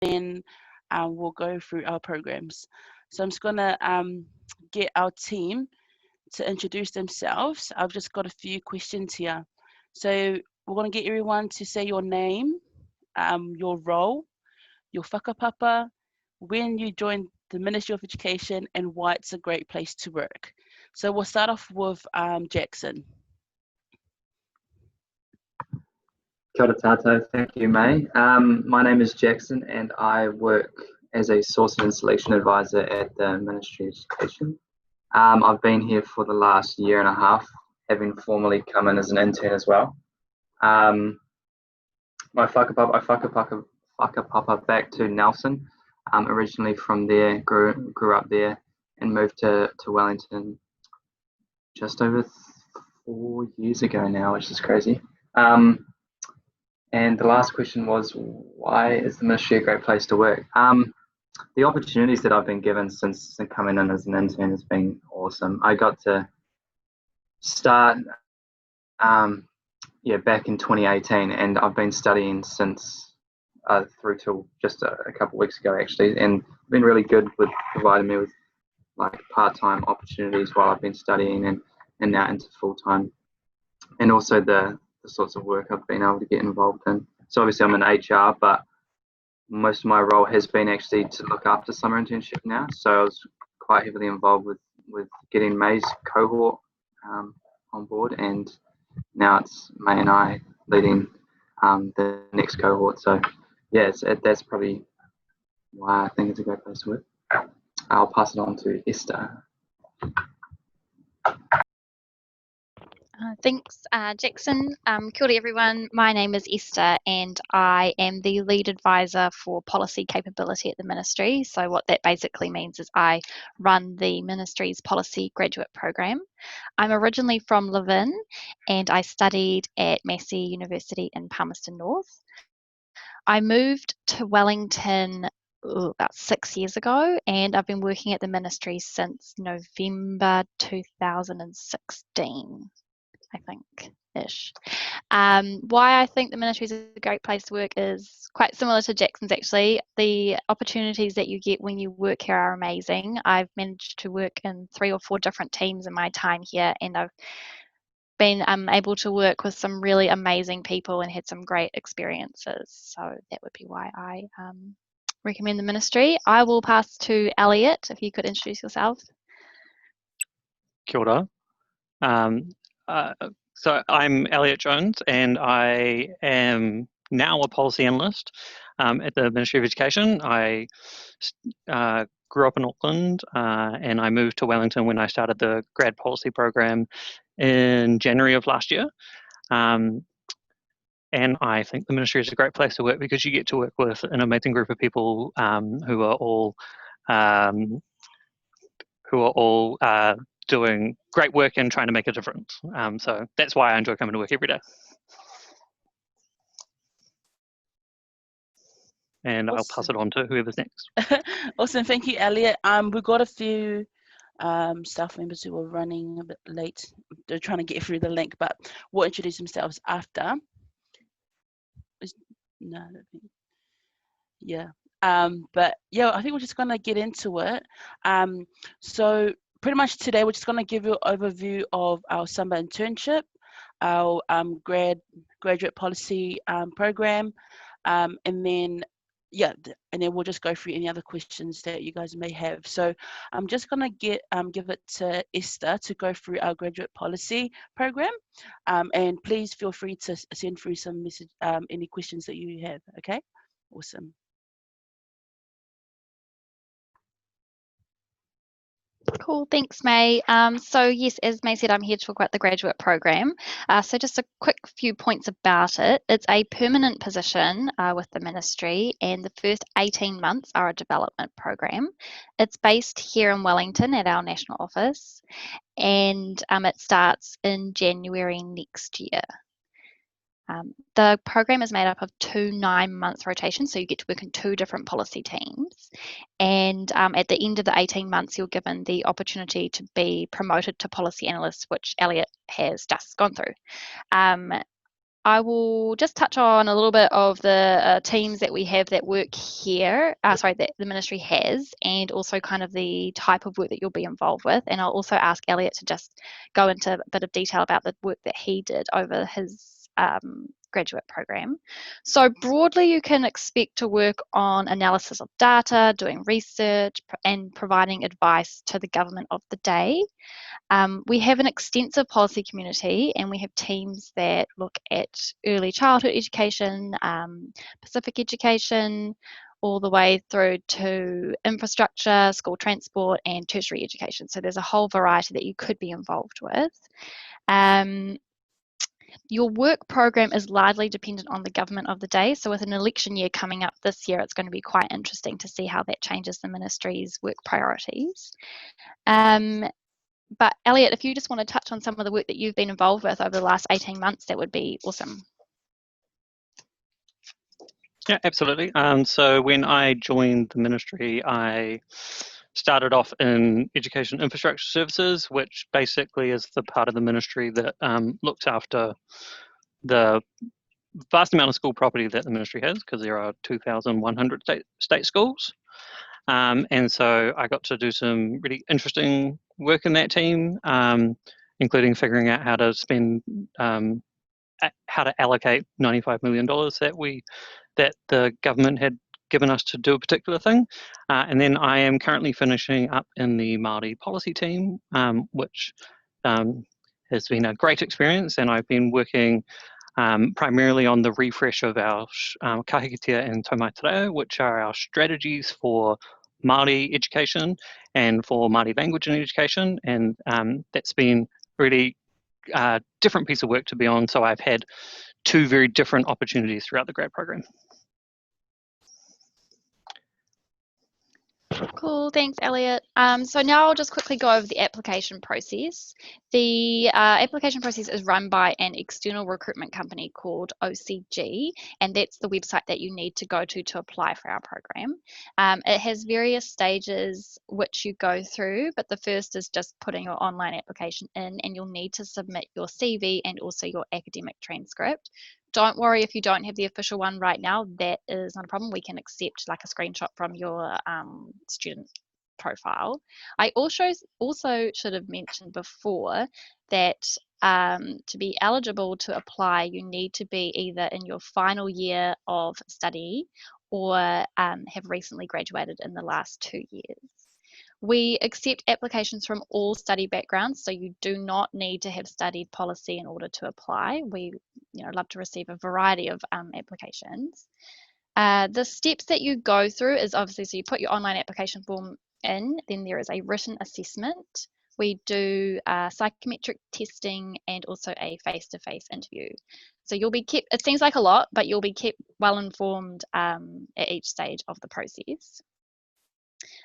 then we'll go through our programs. So I'm just gonna get our team to introduce themselves. I've just got a few questions here. So we're gonna get everyone to say your name, your role, your whakapapa, when you joined the Ministry of Education, and why it's a great place to work. So we'll start off with Jackson. Kia ora tātou, thank you, May. My name is Jackson and I work as a sourcing and selection advisor at the Ministry of Education. I've been here for the last year and a half, having formerly come in as an intern as well. My whakapapa back to Nelson, originally from there, grew up there and moved to Wellington just over 4 years ago now, which is crazy. And the last question was, why is the ministry a great place to work? The opportunities that I've been given since coming in as an intern has been awesome. I got to start back in 2018, and I've been studying since through till just a couple of weeks ago actually, and been really good with providing me with like part-time opportunities while I've been studying and now into full-time, and also the sorts of work I've been able to get involved in. So obviously I'm in HR, but most of my role has been actually to look after summer internship now. So I was quite heavily involved with getting May's cohort on board, and now it's May and I leading the next cohort. So yeah, that's probably why I think it's a great place to work. I'll pass it on to Esther. Thanks, Jackson. Kia ora everyone. My name is Esther and I am the lead advisor for policy capability at the ministry. So what that basically means is I run the ministry's policy graduate program. I'm originally from Levin and I studied at Massey University in Palmerston North. I moved to Wellington about 6 years ago, and I've been working at the ministry since November 2016. I think-ish. Why I think the ministry is a great place to work is quite similar to Jackson's actually. The opportunities that you get when you work here are amazing. I've managed to work in 3 or 4 different teams in my time here, and I've been able to work with some really amazing people and had some great experiences. So that would be why I recommend the ministry. I will pass to Elliott, if you could introduce yourself. Kia ora. So I'm Elliott Jones and I am now a policy analyst at the Ministry of Education. I grew up in Auckland and I moved to Wellington when I started the grad policy program in January of last year. And I think the ministry is a great place to work because you get to work with an amazing group of people who are all doing great work and trying to make a difference. So that's why I enjoy coming to work every day. And awesome. I'll pass it on to whoever's next. Awesome, thank you, Elliott. We've got a few staff members who are running a bit late. They're trying to get through the link, but we'll introduce themselves after. But yeah, I think we're just gonna get into it. So pretty much today we're just going to give you an overview of our summer internship, our graduate policy program, and then we'll just go through any other questions that you guys may have. So I'm just going to give it to Esther to go through our graduate policy program, and please feel free to send through some message, any questions that you have. Okay, awesome. Cool, thanks May. So yes, as May said, I'm here to talk about the graduate program. So just a quick few points about it. It's a permanent position with the ministry, and the first 18 months are a development program. It's based here in Wellington at our national office, and it starts in January next year. The program is made up of 2 9-month rotations, so you get to work in 2 different policy teams. And at the end of the 18 months, you're given the opportunity to be promoted to policy analyst, which Elliott has just gone through. I will just touch on a little bit of the teams that we have that work here, that the ministry has, and also kind of the type of work that you'll be involved with. And I'll also ask Elliott to just go into a bit of detail about the work that he did over his graduate program. So broadly, you can expect to work on analysis of data, doing research, and providing advice to the government of the day. We have an extensive policy community, and we have teams that look at early childhood education, Pacific education, all the way through to infrastructure, school transport, and tertiary education. So there's a whole variety that you could be involved with. Your work program is largely dependent on the government of the day. So with an election year coming up this year, it's going to be quite interesting to see how that changes the ministry's work priorities. But Elliott, if you just want to touch on some of the work that you've been involved with over the last 18 months, that would be awesome. Yeah, absolutely. So when I joined the ministry, I started off in education infrastructure services, which basically is the part of the ministry that looks after the vast amount of school property that the ministry has, because there are 2,100 state schools. And so I got to do some really interesting work in that team, including figuring out how to spend, how to allocate $95 million that the government had given us to do a particular thing. And then I am currently finishing up in the Māori policy team, which has been a great experience, and I've been working primarily on the refresh of our Kahikatea and Taumatereo, which are our strategies for Māori education and for Māori language and education, and that's been really different piece of work to be on. So I've had two very different opportunities throughout the grad program. Cool, thanks Elliott. So now I'll just quickly go over the application process. The application process is run by an external recruitment company called OCG, and that's the website that you need to go to apply for our program. It has various stages which you go through, but the first is just putting your online application in, and you'll need to submit your CV and also your academic transcript. Don't worry if you don't have the official one right now, that is not a problem. We can accept like a screenshot from your student profile. I also should have mentioned before that to be eligible to apply, you need to be either in your final year of study or have recently graduated in the last 2 years. We accept applications from all study backgrounds, so you do not need to have studied policy in order to apply. We love to receive a variety of applications. The steps that you go through is obviously, so you put your online application form in, then there is a written assessment. We do psychometric testing and also a face-to-face interview. So you'll be kept, it seems like a lot, but you'll be kept well informed at each stage of the process.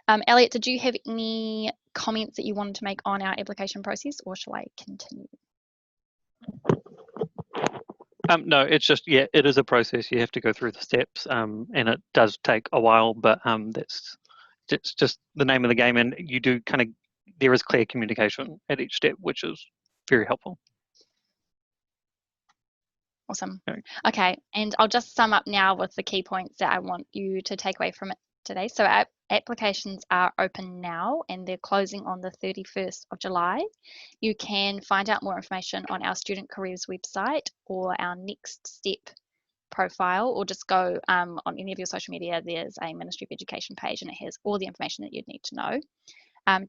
Elliott, did you have any comments that you wanted to make on our application process, or shall I continue? No, it's just, yeah, it is a process. You have to go through the steps, and it does take a while, but that's just the name of the game, and you do there is clear communication at each step, which is very helpful. Awesome. Okay, and I'll just sum up now with the key points that I want you to take away from it today. So our applications are open now, and they're closing on the 31st of July. You can find out more information on our Student Careers website or our Next Step profile, or just go on any of your social media. There's a Ministry of Education page, and it has all the information that you'd need to know.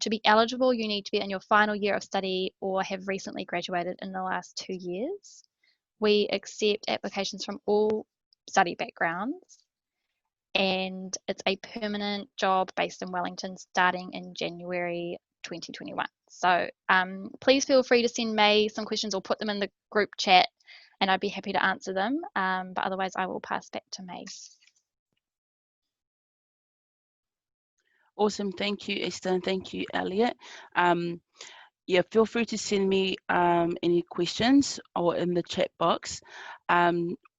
To be eligible, you need to be in your final year of study or have recently graduated in the last 2 years. We accept applications from all study backgrounds, and it's a permanent job based in Wellington starting in January 2021. So please feel free to send May some questions or put them in the group chat, and I'd be happy to answer them. But otherwise, I will pass back to May. Awesome, thank you, Esther, and thank you, Elliott. Yeah, feel free to send me any questions or in the chat box.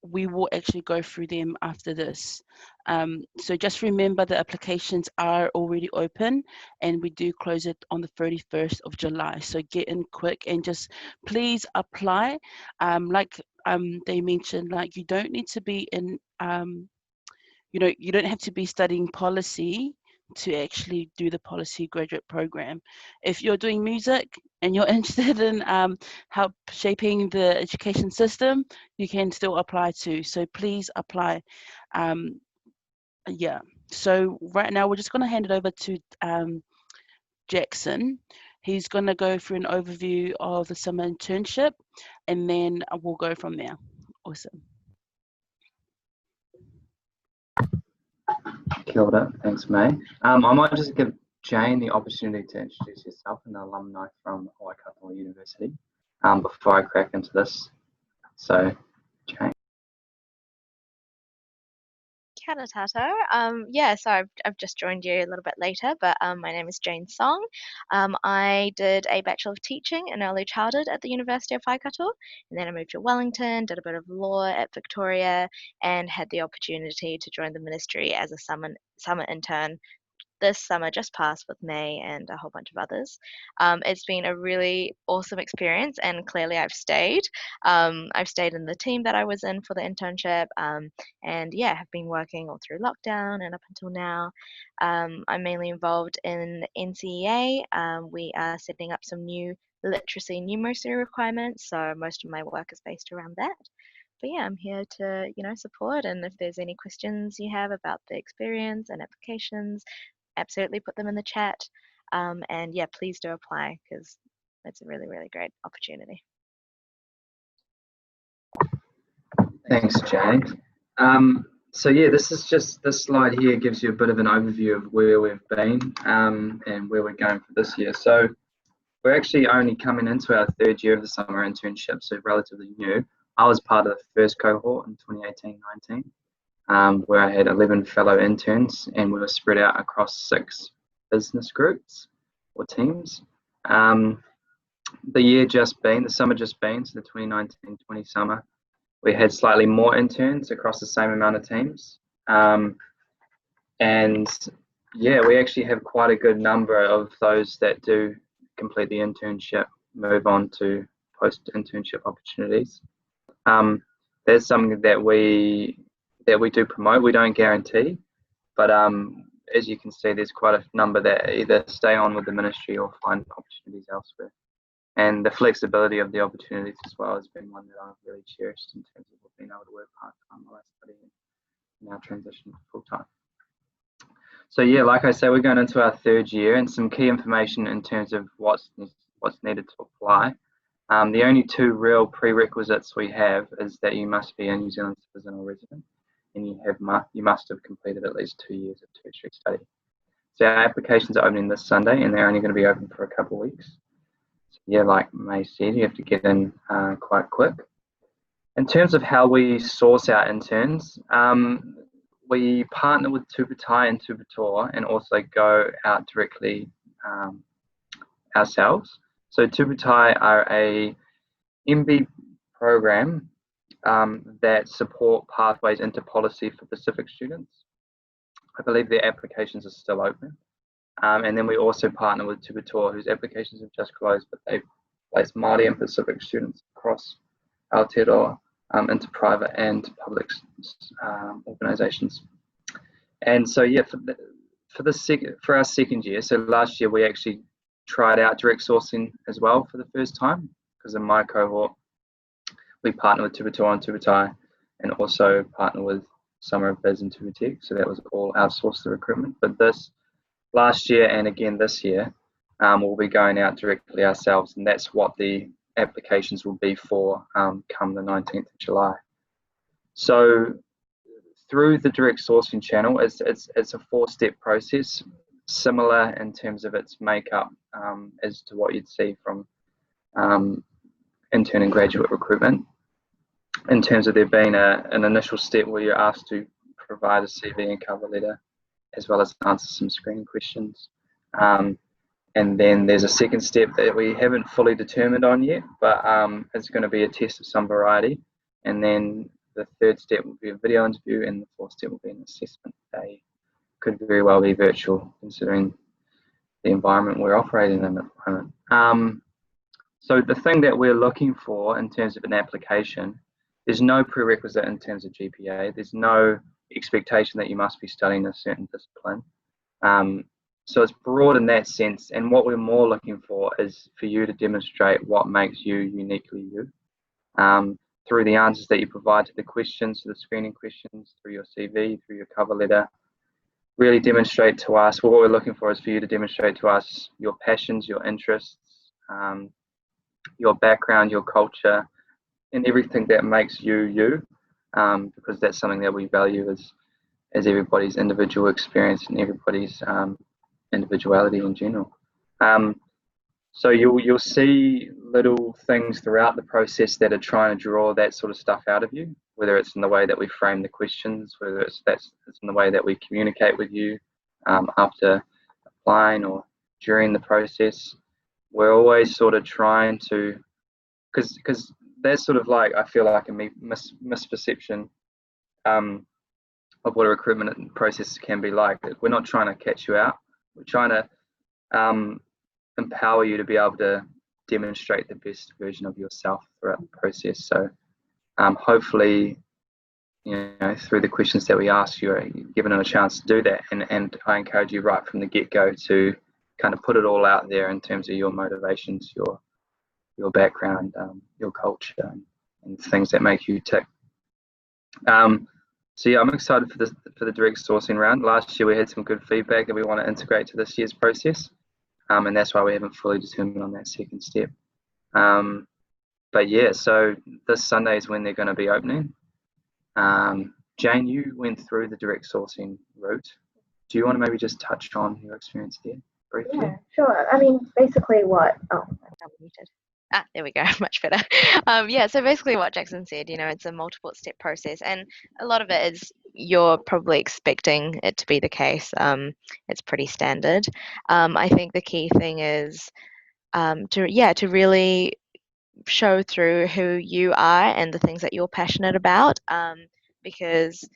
We will actually go through them after this. So just remember the applications are already open, and we do close it on the 31st of July. So get in quick and just please apply. Like they mentioned, like, you don't need to be in, you don't have to be studying policy to actually do the policy graduate program. If you're doing music and you're interested in help shaping the education system, you can still apply too. So please apply. Yeah. So right now we're just going to hand it over to Jackson. He's going to go through an overview of the summer internship, and then we'll go from there. Awesome. Kia ora. Thanks, May. I might just give Jane the opportunity to introduce yourself, an alumni from Waikato University, before I crack into this. So, Jane. Kia ora tātou. Yeah, so I've just joined you a little bit later, but my name is Jane Song. I did a Bachelor of Teaching in Early Childhood at the University of Waikato, and then I moved to Wellington, did a bit of law at Victoria, and had the opportunity to join the ministry as a summer intern this summer just passed with May and a whole bunch of others. It's been a really awesome experience, and clearly I've stayed. I've stayed in the team that I was in for the internship, and yeah, have been working all through lockdown and up until now. I'm mainly involved in NCEA. We are setting up some new literacy and numeracy requirements, so most of my work is based around that. But yeah, I'm here to, support, and if there's any questions you have about the experience and applications, absolutely put them in the chat. And yeah, please do apply, because it's a really, really great opportunity. Thanks, Jane. So yeah, this slide here gives you a bit of an overview of where we've been and where we're going for this year. So we're actually only coming into our third year of the summer internship, so relatively new. I was part of the first cohort in 2018-19, where I had 11 fellow interns, and we were spread out across 6 business groups or teams. The summer just been, so the 2019-20 summer, we had slightly more interns across the same amount of teams. And yeah, we actually have quite a good number of those that do complete the internship, move on to post-internship opportunities. There's something that we do promote. We don't guarantee, but as you can see, there's quite a number that either stay on with the ministry or find opportunities elsewhere. And the flexibility of the opportunities as well has been one that I've really cherished in terms of being able to work part-time while I study and now transition to full-time. So yeah, like I say, we're going into our third year, and some key information in terms of what's needed to apply. The only 2 real prerequisites we have is that you must be a New Zealand citizen or resident, and you must have completed at least 2 years of tertiary study. So our applications are opening this Sunday, and they're only going to be open for a couple of weeks. So yeah, like May said, you have to get in quite quick. In terms of how we source our interns, we partner with Tuputai and Tuputoa, and also go out directly ourselves. So Tuputai are a MB program that support pathways into policy for Pacific students. I believe their applications are still open. And then we also partner with Tuputoa, whose applications have just closed, but they've placed Māori and Pacific students across Aotearoa into private and public organisations. And so yeah, for our second year, so last year we actually tried out direct sourcing as well for the first time, because in my cohort we partnered with Tuputoa and Tuputai, and also partnered with Summer of Biz and Tuputech, so that was all outsourced the recruitment. But this last year and again this year, we'll be going out directly ourselves, and that's what the applications will be for come the 19th of July. So through the direct sourcing channel, it's a 4-step process, similar in terms of its makeup as to what you'd see from intern and graduate recruitment, in terms of there being an initial step where you're asked to provide a CV and cover letter, as well as answer some screening questions. And then there's a second step that we haven't fully determined on yet, but it's going to be a test of some variety. And then the third step will be a video interview, and the 4th step will be an assessment. They could very well be virtual, considering the environment we're operating in at the moment. So the thing that we're looking for in terms of an application there's no prerequisite in terms of GPA. There's no expectation that you must be studying a certain discipline. So it's broad in that sense, and what we're more looking for is for you to demonstrate what makes you uniquely you, through the answers that you provide to the questions, to the screening questions, through your CV, through your cover letter. Really demonstrate to us, what we're looking for is for you to demonstrate to us your passions, your interests, your background, your culture, and everything that makes you you, because that's something that we value as everybody's individual experience and everybody's individuality in general. So you'll see little things throughout the process that are trying to draw that sort of stuff out of you, whether it's in the way that we frame the questions, whether it's in the way that we communicate with you after applying or during the process. We're always sort of trying to, because that's sort of like, I feel like a misperception of what a recruitment process can be like. We're not trying to catch you out. We're trying to empower you to be able to demonstrate the best version of yourself throughout the process. So hopefully, through the questions that we ask, you're given a chance to do that. And I encourage you right from the get-go to kind of put it all out there in terms of your motivations, your background, your culture, and things that make you tick. So yeah, I'm excited for the direct sourcing round. Last year we had some good feedback that we want to integrate to this year's process, and that's why we haven't fully determined on that second step. But yeah, so this Sunday is when they're going to be opening. Jane, you went through the direct sourcing route. Do you want to maybe just touch on your experience there briefly? Yeah, sure. I mean, basically what... Oh, I'm muted. There we go, much better. Yeah, so basically what Jackson said, it's a multiple step process, and a lot of it is you're probably expecting it to be the case. It's pretty standard. I think the key thing is to really show through who you are and the things that you're passionate about, because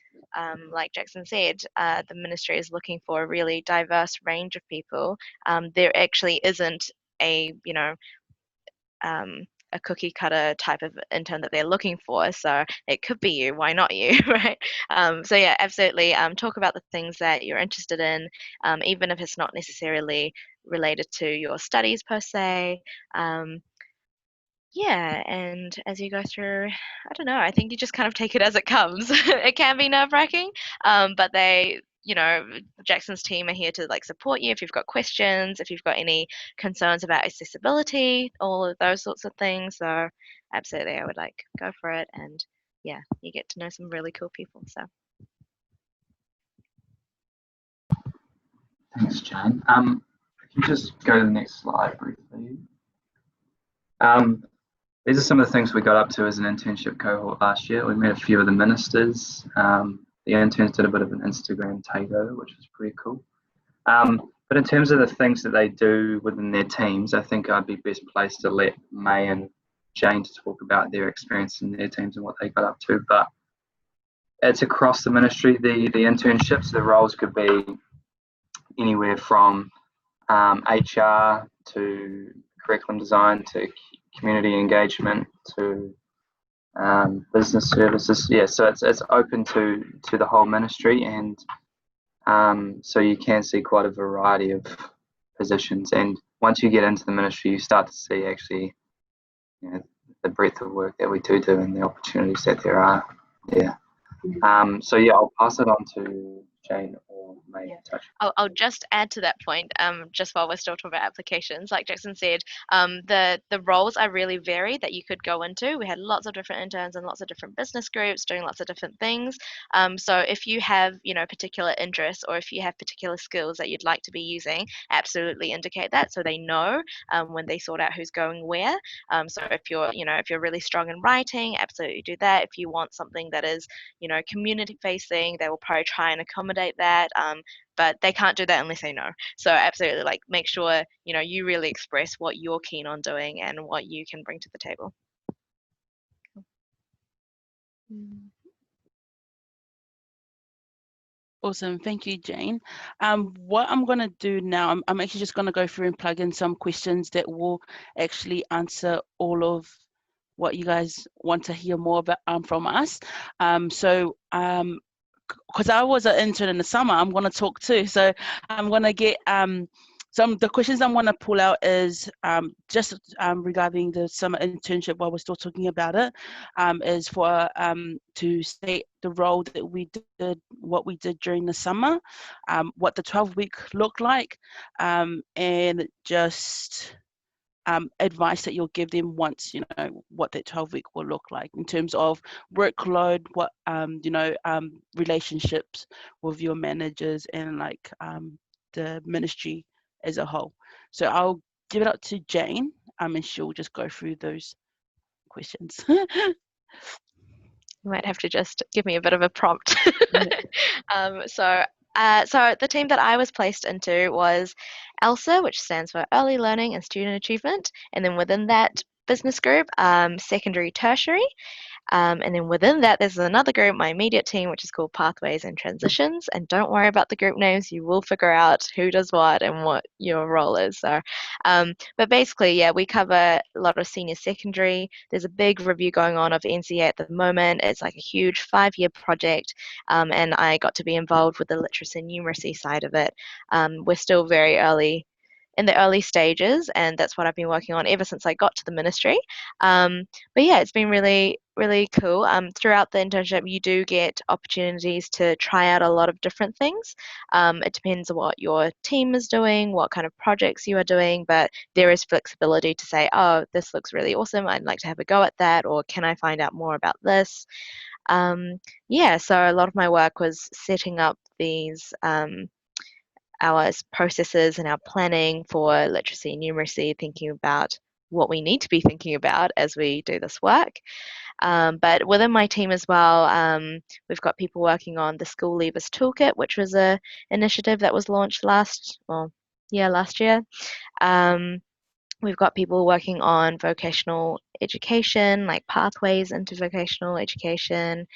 like Jackson said, the ministry is looking for a really diverse range of people. There actually isn't a cookie cutter type of intern that they're looking for, so it could be you. Why not you? Right? So yeah, absolutely. Talk about the things that you're interested in, even if it's not necessarily related to your studies per se. Yeah, and as you go through, I don't know, I think you just kind of take it as it comes. It can be nerve-wracking, but Jackson's team are here to support you if you've got questions, if you've got any concerns about accessibility, all of those sorts of things. So absolutely, I would go for it, and yeah, you get to know some really cool people. So Thanks, Jane. If you just go to the next slide briefly. These are some of the things we got up to as an internship cohort last year. We met a few of the ministers. The interns did a bit of an Instagram takeover, which was pretty cool. But in terms of the things that they do within their teams, I think I'd be best placed to let May and Jane to talk about their experience in their teams and what they got up to. But it's across the ministry, the internships. The roles could be anywhere from HR to curriculum design to community engagement to business services. Yeah, so it's open to the whole ministry, and so you can see quite a variety of positions. And once you get into the ministry, you start to see actually the breadth of work that we do and the opportunities that there are there. So yeah, I'll pass it on to Jane or May. Yeah. I'll just add to that point, just while we're still talking about applications. Like Jackson said, the roles are really varied that you could go into. We had lots of different interns and lots of different business groups doing lots of different things. So if you have particular interests, or if you have particular skills that you'd like to be using, absolutely indicate that so they know when they sort out who's going where. So if you're really strong in writing, absolutely do that. If you want something that is community facing, they will probably try and accommodate that, but they can't do that unless they know. So absolutely, make sure you really express what you're keen on doing and what you can bring to the table. Awesome, thank you, Jane. What I'm going to do now, I'm actually just going to go through and plug in some questions that will actually answer all of what you guys want to hear more about from us. Because I was an intern in the summer, I'm going to talk too. So I'm going to get some of the questions I'm going to pull out is just regarding the summer internship while we're still talking about it, is for to state the role that we did, what we did during the summer, what the 12-week looked like, and just advice that you'll give them once you know what that 12-week will look like in terms of workload, what relationships with your managers and like the ministry as a whole. So I'll give it up to Jane, and she'll just go through those questions. You might have to just give me a bit of a prompt. So the team that I was placed into was ELSA, which stands for Early Learning and Student Achievement, and then within that business group, secondary, tertiary. And then within that, there's another group, my immediate team, which is called Pathways and Transitions. And don't worry about the group names; you will figure out who does what and what your role is. So, but basically, yeah, we cover a lot of senior secondary. There's a big review going on of NCA at the moment. It's like a huge 5-year project, and I got to be involved with the literacy and numeracy side of it. We're still very early in the early stages, and that's what I've been working on ever since I got to the ministry. But yeah, it's been really, really cool. Throughout the internship, you do get opportunities to try out a lot of different things. It depends on what your team is doing, what kind of projects you are doing, but there is flexibility to say, oh, this looks really awesome. I'd like to have a go at that, or can I find out more about this? Yeah, so a lot of my work was setting up these our processes and our planning for literacy and numeracy, thinking about what we need to be thinking about as we do this work. But within my team as well, we've got people working on the School Leavers Toolkit, which was a initiative that was launched last year. We've got people working on vocational education, like pathways into vocational education.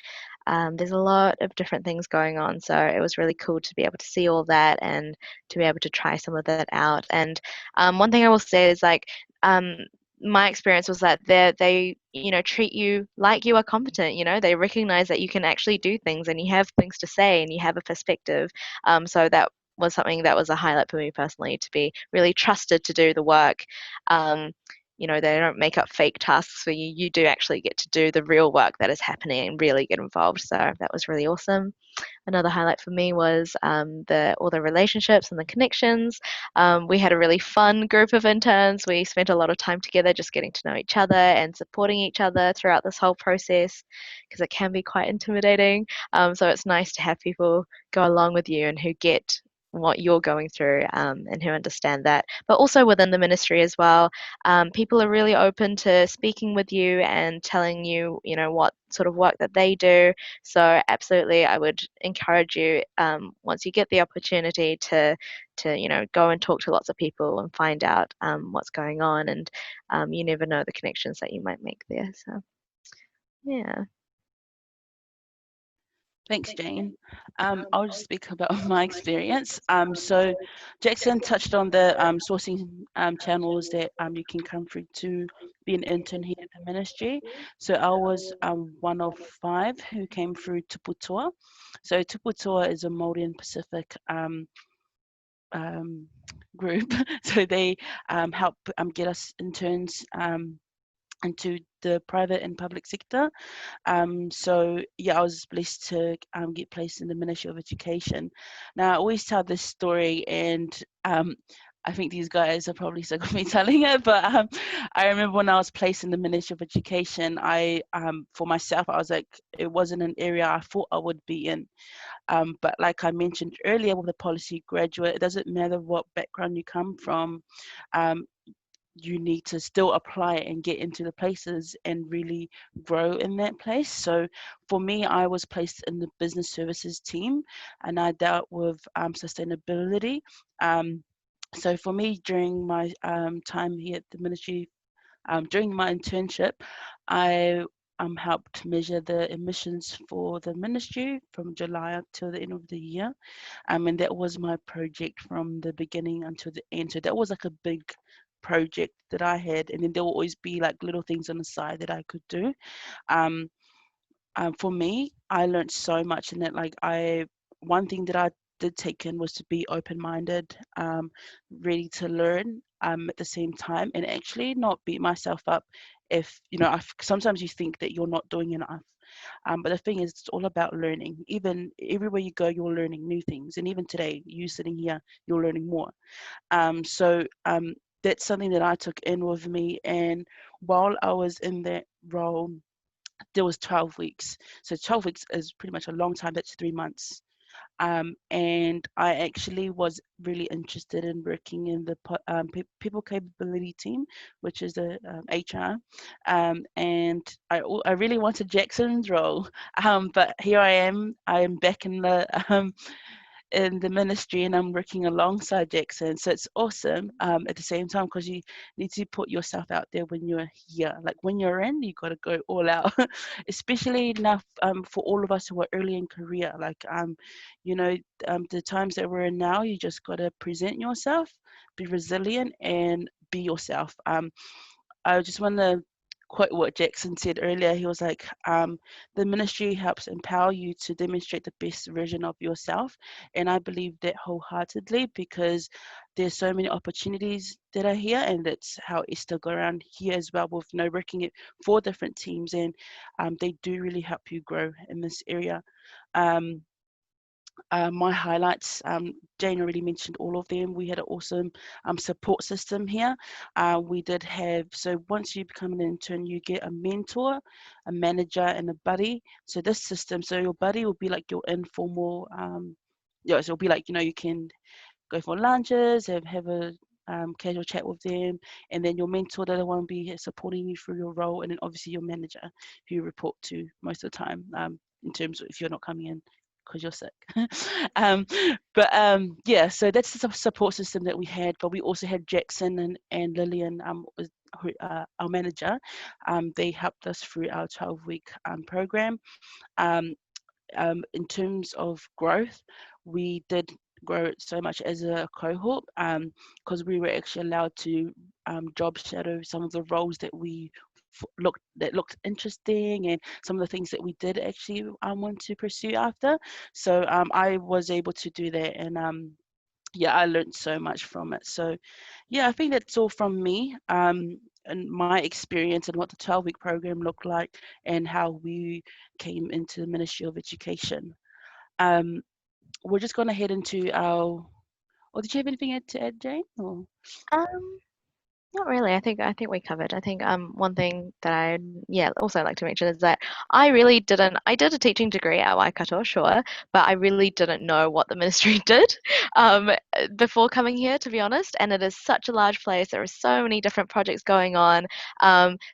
There's a lot of different things going on, so it was really cool to be able to see all that and to be able to try some of that out. And one thing I will say is like my experience was that they treat you like you are competent. They recognize that you can actually do things and you have things to say and you have a perspective. So that was something that was a highlight for me personally, to be really trusted to do the work. They don't make up fake tasks for you. You do actually get to do the real work that is happening and really get involved. So that was really awesome. Another highlight for me was all the relationships and the connections. We had a really fun group of interns. We spent a lot of time together just getting to know each other and supporting each other throughout this whole process, because it can be quite intimidating. So it's nice to have people go along with you and who get what you're going through, and who understand that. But also within the ministry as well, people are really open to speaking with you and telling you, what sort of work that they do. So absolutely, I would encourage you, once you get the opportunity to go and talk to lots of people and find out what's going on. And you never know the connections that you might make there. So yeah. Thanks, Jane. I'll just speak about my experience. So Jackson touched on the sourcing channels that you can come through to be an intern here at the ministry. So I was one of 5 who came through Tuputoa. So Tuputoa is a Māori and Pacific group. So they help get us interns into the private and public sector. So yeah, I was blessed to get placed in the Ministry of Education. Now I always tell this story, and I think these guys are probably sick of me telling it, but I remember when I was placed in the Ministry of Education, I for myself, I was like, it wasn't an area I thought I would be in. But like I mentioned earlier, with a policy graduate, it doesn't matter what background you come from. You need to still apply and get into the places and really grow in that place. So for me, I was placed in the business services team, and I dealt with sustainability. So for me, during my time here at the ministry, during my internship, I helped measure the emissions for the ministry from July until the end of the year. And that was my project from the beginning until the end. So that was like a big project that I had, and then there will always be like little things on the side that I could do. For me, I learned so much in that. Like one thing that I did take in was to be open-minded, ready to learn at the same time, and actually not beat myself up if sometimes you think that you're not doing enough. But the thing is, it's all about learning. Even everywhere you go, you're learning new things, and even today, you sitting here, you're learning more. So that's something that I took in with me, and while I was in that role, there was 12 weeks. So 12 weeks is pretty much a long time. That's 3 months. And I actually was really interested in working in the people capability team, which is the HR. And I really wanted Jackson's role. But here I am. I am back in the ministry, and I'm working alongside Jackson. So it's awesome at the same time, because you need to put yourself out there when you're here. Like when you're in, you got to go all out, especially enough for all of us who are early in career. Like, the times that we're in now, you just got to present yourself, be resilient, and be yourself. I just want to quote what Jackson said earlier. He was like, the ministry helps empower you to demonstrate the best version of yourself. And I believe that wholeheartedly, because there's so many opportunities that are here, and that's how Esther got around here as well, with working it 4 different teams, and they do really help you grow in this area. My highlights, Jane already mentioned all of them. We had an awesome support system here. We did have, so once you become an intern, you get a mentor, a manager, and a buddy. So this system, so your buddy will be like your informal, so it'll be like, you can go for lunches, have a casual chat with them, and then your mentor, the one will be supporting you through your role, and then obviously your manager, who you report to most of the time, in terms of if you're not coming in because you're sick. Yeah, so that's the support system that we had. But we also had Jackson and Lillian, our manager. They helped us through our 12-week program. In terms of growth, we did grow so much as a cohort, because we were actually allowed to job shadow some of the roles that looked interesting, and some of the things that we did actually want to pursue after. So I was able to do that, and I learned so much from it. So I think that's all from me, and my experience, and what the 12-week program looked like, and how we came into the Ministry of Education. We're just going to head into our, or did you have anything to add, Jane? Or? Um, Not really. I think we covered. I think one thing that I also like to mention is that I did a teaching degree at Waikato, sure, but I really didn't know what the ministry did before coming here, to be honest. And it is such a large place. There are so many different projects going on.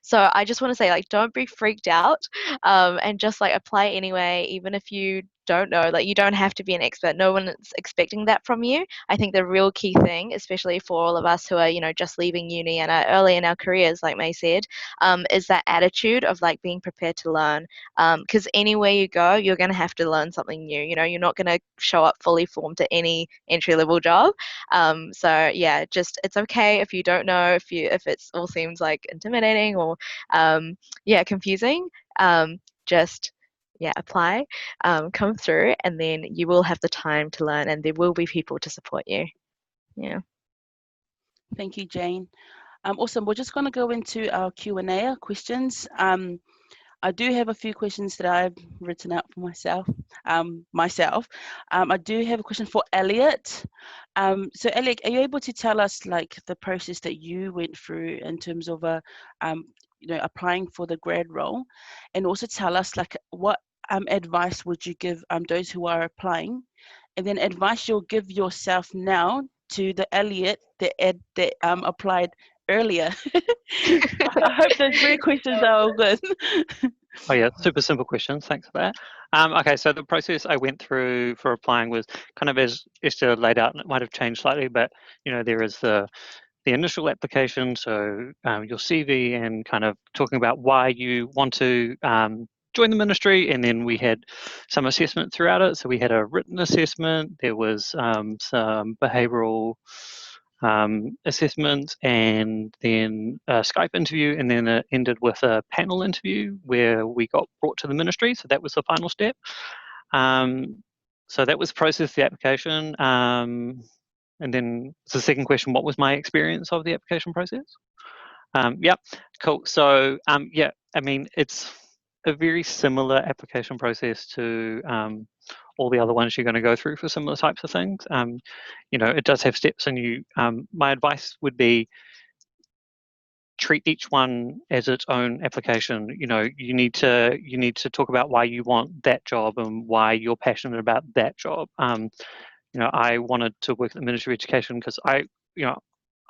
So I just want to say, like, don't be freaked out, and just like apply anyway, even if you don't know. Like, you don't have to be an expert. No one is expecting that from you. I think the real key thing, especially for all of us who are, just leaving uni and are early in our careers, like May said, is that attitude of like being prepared to learn. Because anywhere you go, you're going to have to learn something new. You're not going to show up fully formed to any entry level job. So yeah, just it's okay if you don't know, if it all seems like intimidating or confusing. Just apply, come through, and then you will have the time to learn, and there will be people to support you. Yeah. Thank you, Jane. Awesome. We're just going to go into our Q&A, our questions. I do have a few questions that I've written out for myself. I do have a question for Elliott. So Elliott, are you able to tell us like the process that you went through in terms of applying for the grad role, and also tell us like what advice would you give those who are applying, and then advice you'll give yourself now to the Elliott that applied earlier. I hope those 3 questions are all good. Oh yeah, super simple questions. Thanks for that. Okay, so the process I went through for applying was kind of as Esther laid out, and it might have changed slightly, but there is the initial application, so your CV and kind of talking about why you want to join the ministry, and then we had some assessment throughout it. So we had a written assessment, there was some behavioural assessment, and then a Skype interview, and then it ended with a panel interview where we got brought to the ministry. So that was the final step. So that was process the application. And then the second question, what was my experience of the application process? Yep, cool. So yeah, I mean, it's a very similar application process to all the other ones you're going to go through for similar types of things. You know, it does have steps, and my advice would be treat each one as its own application. You know, you need to talk about why you want that job and why you're passionate about that job. You know, I wanted to work at the Ministry of Education because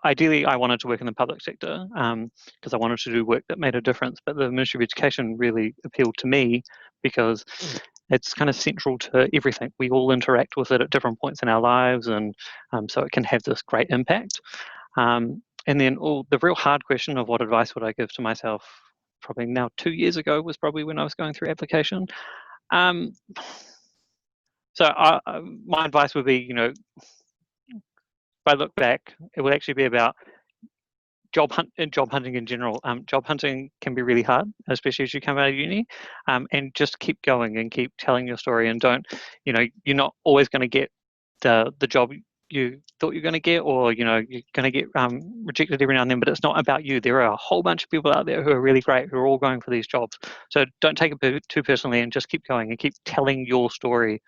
ideally I wanted to work in the public sector because I wanted to do work that made a difference. But the Ministry of Education really appealed to me because it's kind of central to everything. We all interact with it at different points in our lives, and so it can have this great impact. And then the real hard question of what advice would I give to myself probably now 2 years ago was probably when I was going through application. So my advice would be, you know, if I look back, it would actually be about job hunting in general. Job hunting can be really hard, especially as you come out of uni, and just keep going and keep telling your story, and don't, you know, you're not always going to get the job you thought you're going to get, or you know, you're going to get rejected every now and then, but it's not about you. There are a whole bunch of people out there who are really great, who are all going for these jobs. So don't take it too personally, and just keep going and keep telling your story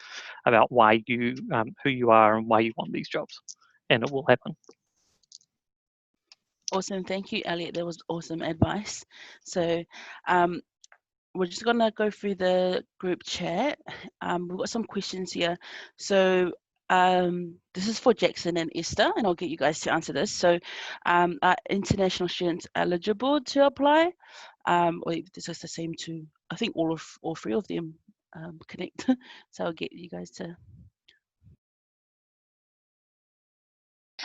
about why you, who you are and why you want these jobs, and it will happen. Awesome, thank you, Elliott. That was awesome advice. So we're just gonna go through the group chat. We've got some questions here. So this is for Jackson and Esther, and I'll get you guys to answer this. So are international students eligible to apply? Or this is the same to, I think all three of them connect. So I'll get you guys to.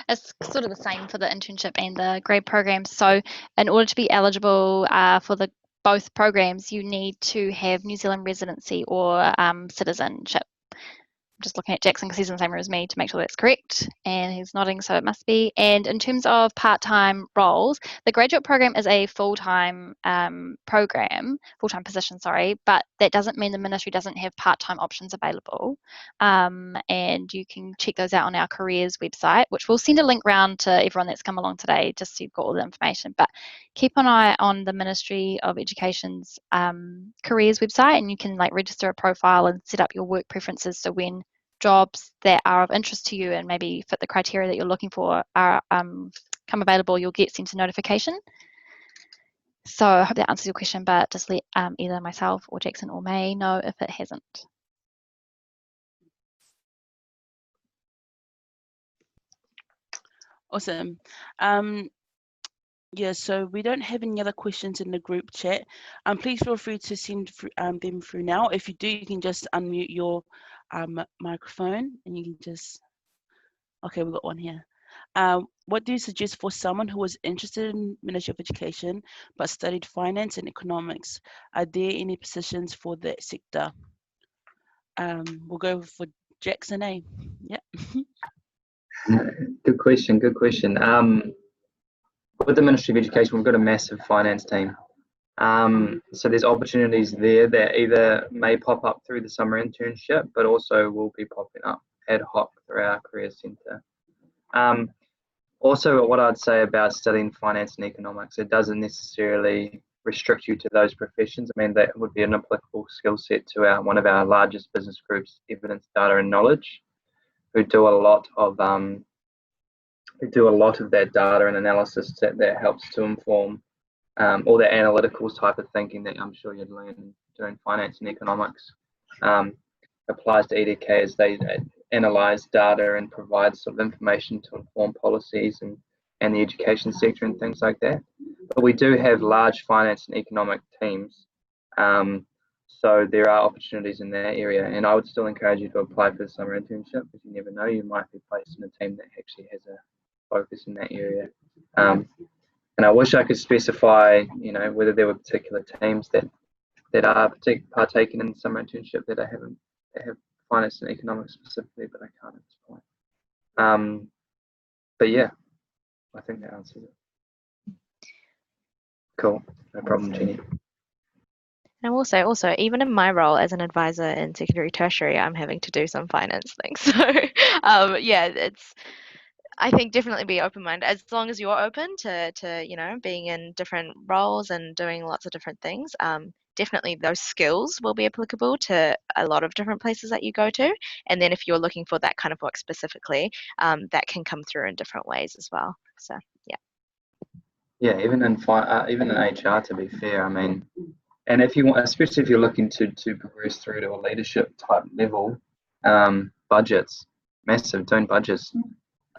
It's sort of the same for the internship and the grad program. So in order to be eligible for both programs, you need to have New Zealand residency or citizenship. I'm just looking at Jackson because he's in the same room as me to make sure that's correct, and he's nodding, so it must be. And in terms of part-time roles, the graduate program is a full-time full-time position, sorry, but that doesn't mean the ministry doesn't have part-time options available. And you can check those out on our careers website, which we'll send a link round to everyone that's come along today, just so you've got all the information. But keep an eye on the Ministry of Education's careers website, and you can like register a profile and set up your work preferences, so when jobs that are of interest to you and maybe fit the criteria that you're looking for are come available, you'll get sent a notification. So I hope that answers your question, but just let either myself or Jackson or May know if it hasn't. Awesome. Yeah, so we don't have any other questions in the group chat. Please feel free to send them through now. If you do, you can just unmute your microphone, and you can just, okay, we've got one here. What do you suggest for someone who is interested in Ministry of Education but studied finance and economics? Are there any positions for that sector? We'll go for Jackson A. Yeah. Good question. Good question. With the Ministry of Education, we've got a massive finance team. So there's opportunities there that either may pop up through the summer internship, but also will be popping up ad hoc through our career centre. Also, what I'd say about studying finance and economics, it doesn't necessarily restrict you to those professions. I mean, that would be an applicable skill set to one of our largest business groups, Evidence, Data and Knowledge, who do a lot of that data and analysis that helps to inform all the analytical type of thinking that I'm sure you'd learn doing finance and economics. Applies to EDK as they analyze data and provide sort of information to inform policies and the education sector and things like that. But we do have large finance and economic teams, so there are opportunities in that area, and I would still encourage you to apply for the summer internship, because you never know, you might be placed in a team that actually has a focus in that area. And I wish I could specify, you know, whether there were particular teams that are partaking in the summer internship that have finance and economics specifically, but I can't at this point. But yeah, I think that answers it. Cool, no problem, Jenny. And also, even in my role as an advisor in secondary tertiary, I'm having to do some finance things. So, yeah, I think definitely be open-minded as long as you're open to being in different roles and doing lots of different things. Definitely those skills will be applicable to a lot of different places that you go to. And then if you're looking for that kind of work specifically, that can come through in different ways as well. So, yeah. Yeah, even in HR, to be fair, I mean, and if you want, especially if you're looking to progress through to a leadership type level, budgets, massive, doing budgets.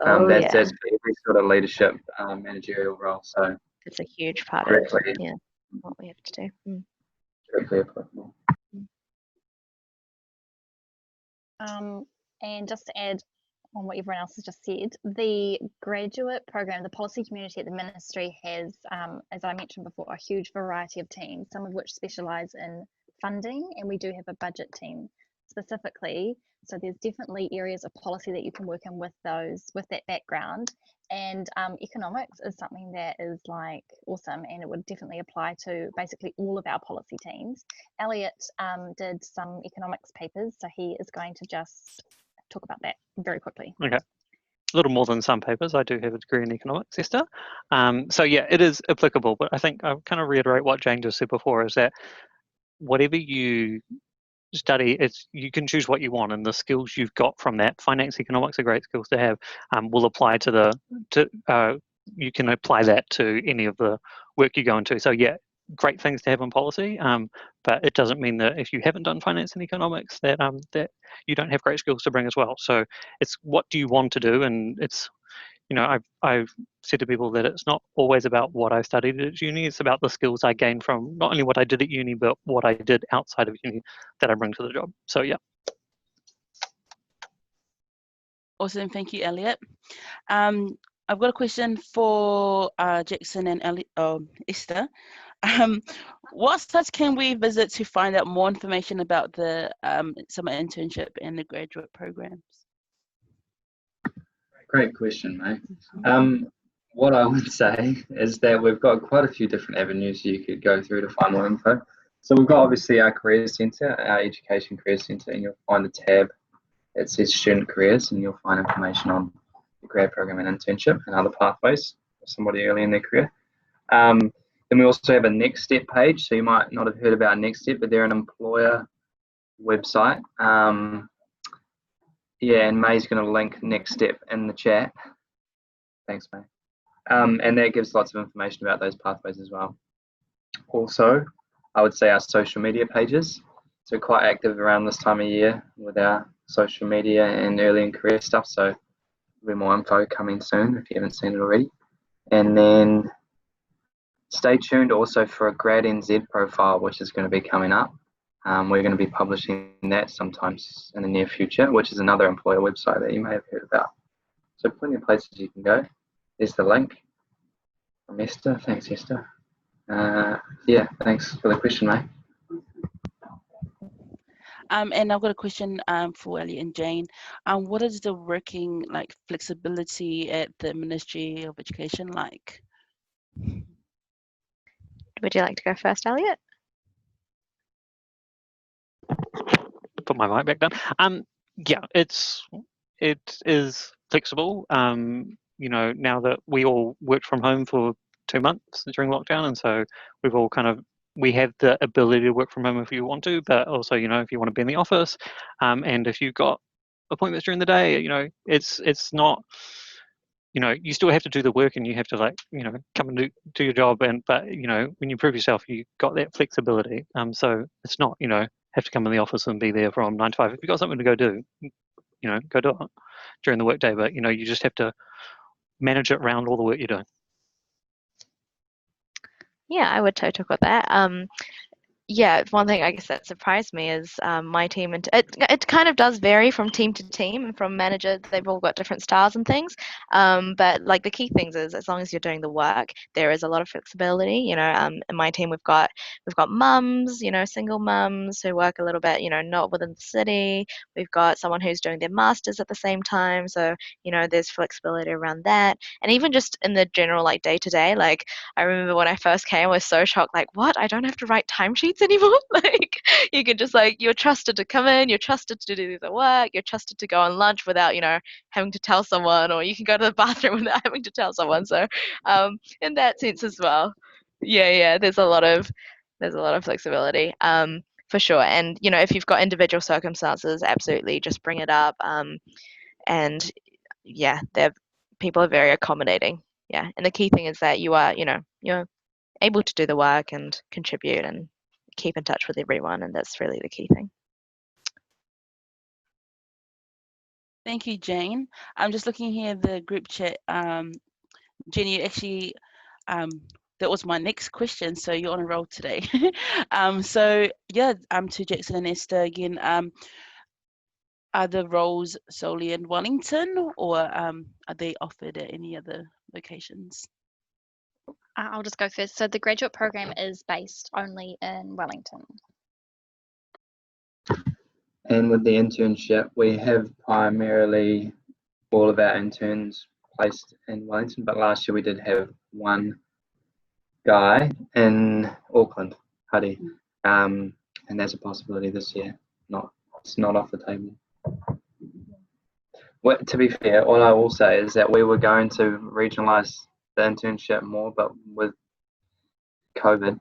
That's for every sort of leadership managerial role. So It's a huge part directly, of what we have to do. directly applicable. And just to add on what everyone else has just said, the graduate program, the policy community at the ministry has, as I mentioned before, a huge variety of teams, some of which specialise in funding, and we do have a budget team specifically. So there's definitely areas of policy that you can work in with that background. And economics is something that is like awesome, and it would definitely apply to basically all of our policy teams. Elliott did some economics papers, so he is going to just talk about that very quickly. Okay. A little more than some papers. I do have a degree in economics, Esther. So yeah, it is applicable, but I think I'll kind of reiterate what Jane just said before, is that whatever you study, you can choose what you want, and the skills you've got from that, finance, economics are great skills to have, will apply you can apply that to any of the work you go into. So yeah, great things to have in policy, but it doesn't mean that if you haven't done finance and economics that that you don't have great skills to bring as well. So it's what do you want to do, and it's, I've said to people that it's not always about what I studied at uni, it's about the skills I gained from not only what I did at uni, but what I did outside of uni that I bring to the job. So yeah. Awesome, thank you, Elliott. I've got a question for Jackson and Esther. What sites can we visit to find out more information about the summer internship and the graduate programs? Great question, mate. What I would say is that we've got quite a few different avenues you could go through to find more info. So we've got obviously our career centre, our education career centre, and you'll find a tab that says student careers, and you'll find information on the grad program and internship and other pathways for somebody early in their career. Then we also have a Next Step page. So you might not have heard about Next Step, but they're an employer website. Yeah, and May's going to link Next Step in the chat. Thanks, May. And that gives lots of information about those pathways as well. Also, I would say our social media pages. So we're quite active around this time of year with our social media and early in career stuff. So there'll be more info coming soon if you haven't seen it already. And then stay tuned also for a Grad NZ profile, which is going to be coming up. We're going to be publishing that sometimes in the near future, which is another employer website that you may have heard about. So plenty of places you can go. There's the link from Esther. Thanks, Esther. Yeah, thanks for the question, mate. And I've got a question for Elliott and Jane. What is the working flexibility at the Ministry of Education like? Would you like to go first, Elliott? Put my mic back down. Yeah, it is flexible. Now that we all worked from home for 2 months during lockdown, and so we've all we have the ability to work from home if you want to, but also, if you want to be in the office, and if you've got appointments during the day, it's not, you still have to do the work, and you have to come and do your job, but when you prove yourself, you got that flexibility. So it's not, have to come in the office and be there from 9 to 5. If you've got something to go do, go do it during the workday, but you just have to manage it around all the work you're doing. Yeah, I would totally talk about that. yeah, one thing I guess that surprised me is my team, and it kind of does vary from team to team and from manager. They've all got different styles and things. But like the key things is as long as you're doing the work, there is a lot of flexibility. In my team we've got mums, single mums who work a little bit, not within the city. We've got someone who's doing their masters at the same time, so there's flexibility around that. And even just in the general like day to day, like I remember when I first came, I was so shocked, like, what? I don't have to write timesheets anymore? Like, you can just, like, you're trusted to come in, you're trusted to do the work, you're trusted to go on lunch without, having to tell someone, or you can go to the bathroom without having to tell someone. So, in that sense as well, yeah, there's a lot of flexibility, for sure. And, if you've got individual circumstances, absolutely just bring it up. And yeah, people are very accommodating. Yeah, and the key thing is that you're able to do the work and contribute and keep in touch with everyone, and that's really the key thing. Thank you, Jane. I'm just looking here at the group chat. Jenny, actually, that was my next question, so you're on a roll today. So yeah, to Jackson and Esther again. Are the roles solely in Wellington, or are they offered at any other locations? I'll just go first. So the graduate program is based only in Wellington. And with the internship, we have primarily all of our interns placed in Wellington, but last year we did have one guy in Auckland, Huddy, and that's a possibility this year. It's not off the table. Well, to be fair, all I will say is that we were going to regionalise the internship more, but with COVID,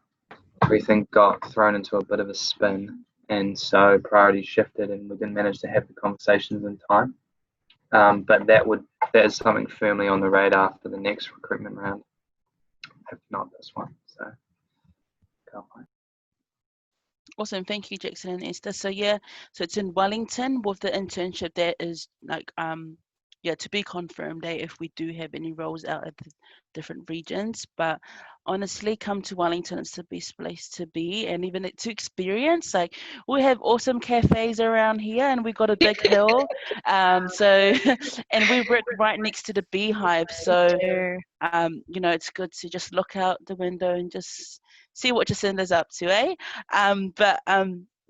everything got thrown into a bit of a spin, and so priorities shifted, and we didn't manage to have the conversations in time. But that is something firmly on the radar for the next recruitment round, if not this one. So can't wait. Awesome, thank you, Jackson and Esther. So yeah, so it's in Wellington with the internship. That is like to be confirmed if we do have any roles out at the different regions. But honestly, come to Wellington, it's the best place to be, and even to experience. Like, we have awesome cafes around here, and we got a big hill. So and we work right next to the beehive, so it's good to just look out the window and just see what Jacinda's up to,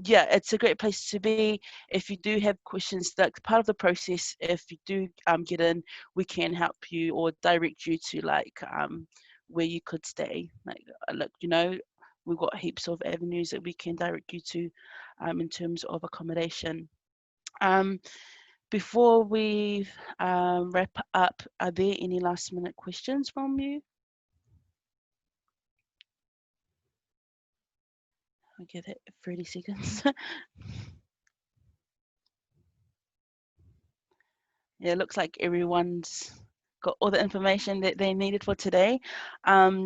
yeah, it's a great place to be. If you do have questions, like part of the process, if you do get in, we can help you or direct you to where you could stay. Look, we've got heaps of avenues that we can direct you to in terms of accommodation. Before we wrap up, are there any last minute questions from you? I'll give it 30 seconds. Yeah, it looks like everyone's got all the information that they needed for today.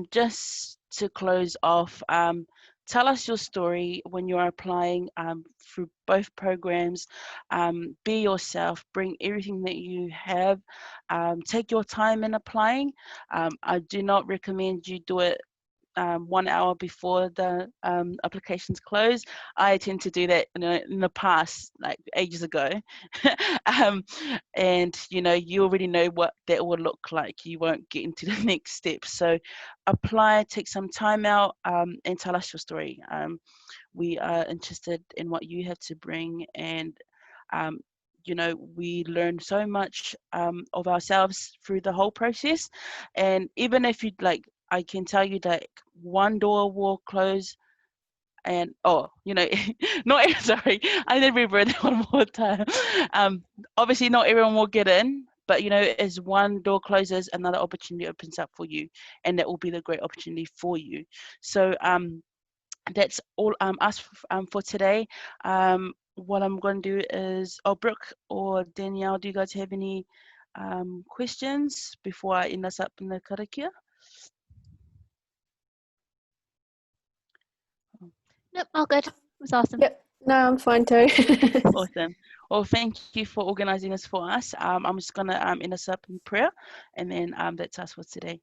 Just to close off, tell us your story when you're applying through both programs. Be yourself, bring everything that you have. Take your time in applying. I do not recommend you do it 1 hour before the applications close. I tend to do that in the past, like ages ago. And you already know what that will look like. You won't get into the next step. So apply, take some time out, and tell us your story. We are interested in what you have to bring, and we learn so much of ourselves through the whole process. And even if I can tell you that one door will close and not sorry, I did reword that one more time. Obviously not everyone will get in, but as one door closes, another opportunity opens up for you, and that will be the great opportunity for you. So that's all us for today. What I'm going to do is, Brooke or Danielle, do you guys have any questions before I end us up in the karakia? Nope, all good. It was awesome. Yep. No, I'm fine too. Awesome. Well, thank you for organising this for us. I'm just going to end us up in prayer, and then that's us for today.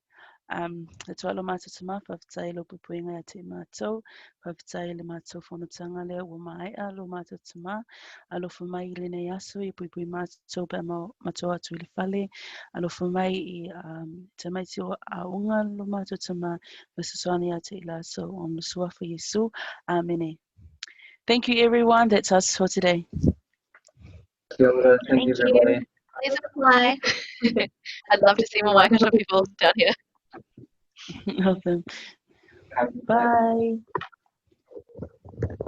Le tō alo mātou tama, whawhitai lo pupuinga a te mātou, whawhitai le mātou whanatanga leo o mai a lo mātou tama, alofa mai I le nei aso I pupui mātou pe mātou atu I le whale, alofa mai I te maiti o a unga lo mātou tama, whasasoani a te ila so on the sua for Yesu. Amen. Thank you everyone, that's us for today. Kia ora, thank you Thank you. everybody. Please apply. I'd love to see more Waikato people down here. Awesome. Have a good day. Bye.